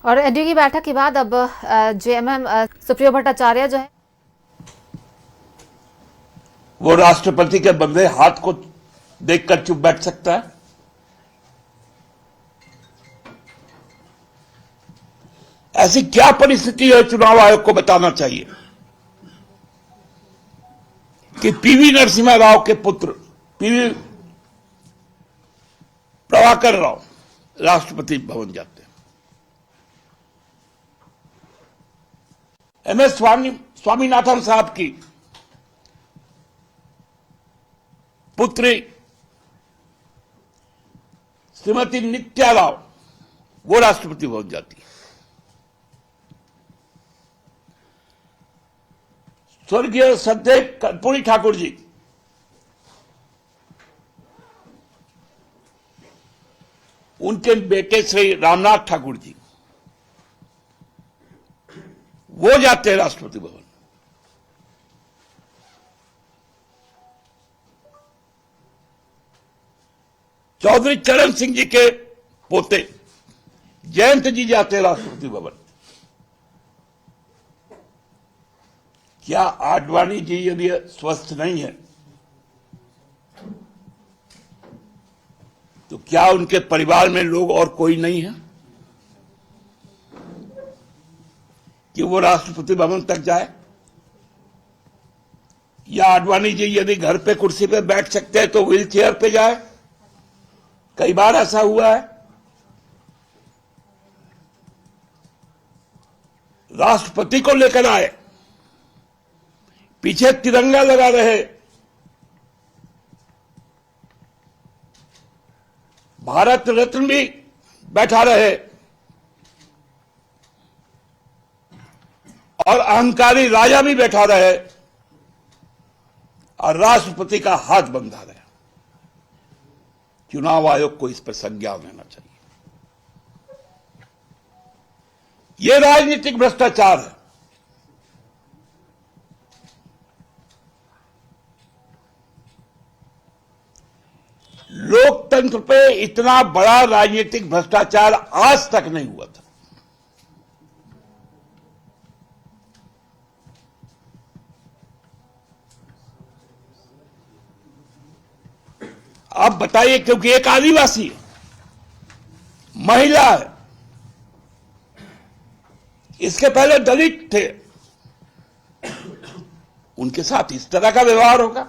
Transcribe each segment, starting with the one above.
और एनडीए की बैठक के बाद अब जेएमएम सुप्रियो भट्टाचार्य जो है वो राष्ट्रपति के बंधे हाथ को देखकर चुप बैठ सकता है? ऐसी क्या परिस्थिति है, चुनाव आयोग को बताना चाहिए कि पीवी नरसिम्हा राव के पुत्र पीवी प्रभाकर राव राष्ट्रपति भवन जाते हैं। एमएस स्वामीनाथन साहब की पुत्री श्रीमती नित्या राव वो राष्ट्रपति भवन जाती है। स्वर्गीय सत्यदेव कर्पूरी ठाकुर जी उनके बेटे श्री रामनाथ ठाकुर जी वो जाते हैं राष्ट्रपति भवन। चौधरी चरण सिंह जी के पोते जयंत जी जाते हैं राष्ट्रपति भवन। क्या आडवाणी जी यदि स्वस्थ नहीं है तो क्या उनके परिवार में लोग और कोई नहीं है कि वो राष्ट्रपति भवन तक जाए? या आडवाणी जी यदि घर पे कुर्सी पे बैठ सकते हैं तो व्हील चेयर पे जाए? कई बार ऐसा हुआ है। राष्ट्रपति को लेकर आए, पीछे तिरंगा लगा रहे, भारत रत्न भी बैठा रहे और अहंकारी राजा भी बैठा रहे और राष्ट्रपति का हाथ बंधा रहे। चुनाव आयोग को इस पर संज्ञान लेना चाहिए। यह राजनीतिक भ्रष्टाचार है। लोकतंत्र पे इतना बड़ा राजनीतिक भ्रष्टाचार आज तक नहीं हुआ था। आप बताइए, क्योंकि एक आदिवासी है, महिला है, इसके पहले दलित थे, उनके साथ इस तरह का व्यवहार होगा?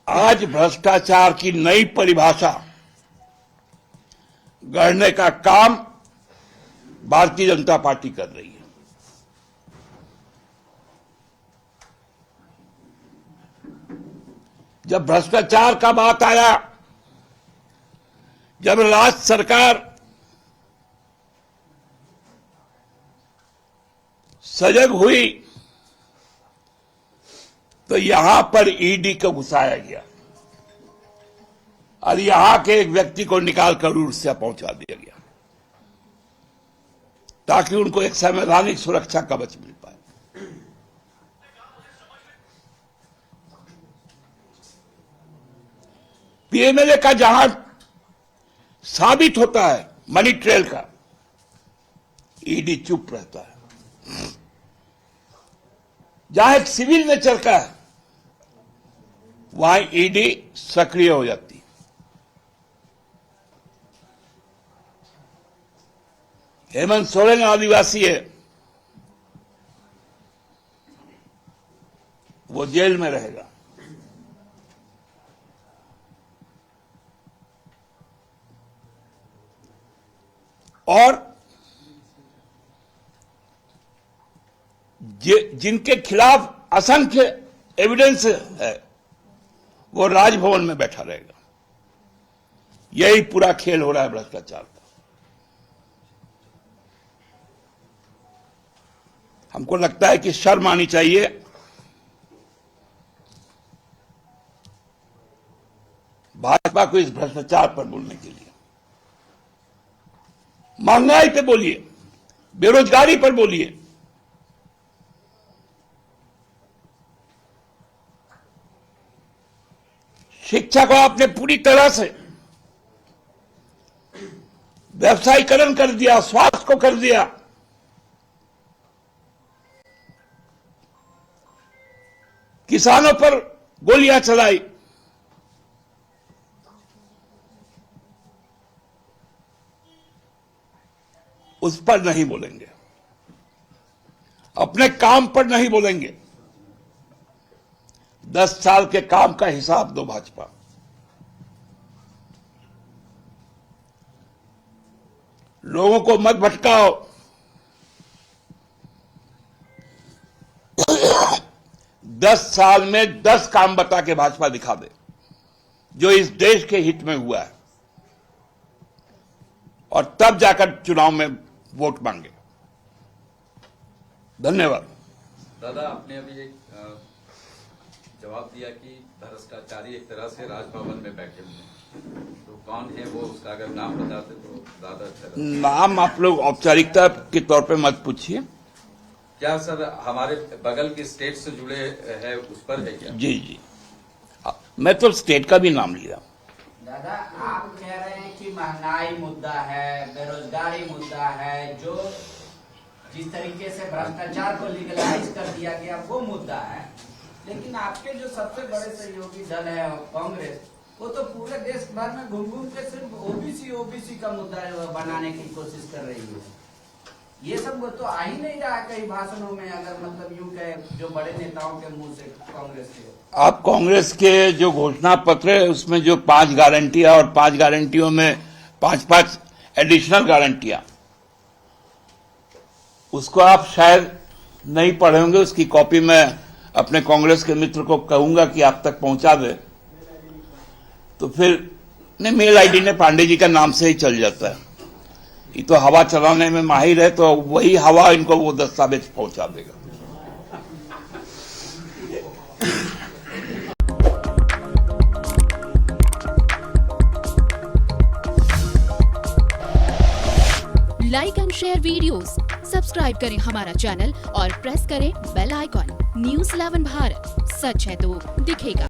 आज भ्रष्टाचार की नई परिभाषा गढ़ने का काम भारतीय जनता पार्टी कर रही है। जब भ्रष्टाचार का बात आया, जब राज्य सरकार सजग हुई तो यहां पर ईडी को घुसाया गया और यहां के एक व्यक्ति को निकालकर उड़ीसा पहुंचा दिया गया ताकि उनको एक संवैधानिक सुरक्षा कवच मिल पाए। पीएमएलए का जहां साबित होता है मनी ट्रेल का, ईडी चुप रहता है। जहां एक सिविल नेचर का है वहां ईडी सक्रिय हो जाती है। हेमंत सोरेन आदिवासी है, वो जेल में रहेगा। और जिनके खिलाफ असंख्य एविडेंस है वो राजभवन में बैठा रहेगा। यही पूरा खेल हो रहा है भ्रष्टाचार का। हमको लगता है कि शर्म आनी चाहिए भाजपा को इस भ्रष्टाचार पर बोलने के लिए। महंगाई पे बोलिए, बेरोजगारी पर बोलिए, शिक्षा को आपने पूरी तरह से व्यवसायीकरण कर दिया, स्वास्थ्य को कर दिया। किसानों पर गोलियां चलाई। उस पर नहीं बोलेंगे, अपने काम पर नहीं बोलेंगे। 10 साल के काम का हिसाब दो भाजपा। लोगों को मत भटकाओ। 10 साल में 10 काम बता के भाजपा दिखा दे जो इस देश के हित में हुआ है, और तब जाकर चुनाव में वोट मांगे। धन्यवाद। दादा, आपने अभी एक जवाब दिया कि भ्रष्टाचारी एक तरह से राजभवन में बैठे हुए हैं, तो कौन है वो, उसका अगर नाम बताते तो ज्यादा अच्छा रहता। नाम आप लोग औपचारिकता के तौर पे मत पूछिए। क्या सर हमारे बगल के स्टेट से जुड़े हैं, उस पर है क्या? जी जी, मैं तो स्टेट का भी नाम लिया। दादा, आप कह रहे हैं कि महंगाई मुद्दा है, बेरोजगारी मुद्दा है, जो जिस तरीके से भ्रष्टाचार को लीगलाइज कर दिया गया वो मुद्दा है, लेकिन आपके जो सबसे बड़े सहयोगी दल है कांग्रेस, वो तो पूरे देश भर में घूम घूम के सिर्फ ओबीसी का मुद्दा बनाने की कोशिश कर रही है। ये सब तो आ ही नहीं रहा कई भाषणों में, अगर मतलब यूं कहे जो बड़े नेताओं के मुंह से कांग्रेस के। आप कांग्रेस के जो घोषणा पत्र है उसमें जो 5 गारंटियां और 5 गारंटियों में 5-5 एडिशनल गारंटियां, उसको आप शायद नहीं पढ़े होंगे। उसकी कॉपी मैं अपने कांग्रेस के मित्र को कहूंगा कि आप तक पहुंचा दे, तो फिर नहीं, मेल आईडी ने पांडे जी का नाम से ही चल जाता है। ये तो हवा चलाने में माहिर है, तो वही हवा इनको वो दस्तावेज पहुंचा देगा। Like and share videos, subscribe करें हमारा चैनल और प्रेस करें बेल आइकॉन। न्यूज़ 11 भारत, सच है तो दिखेगा।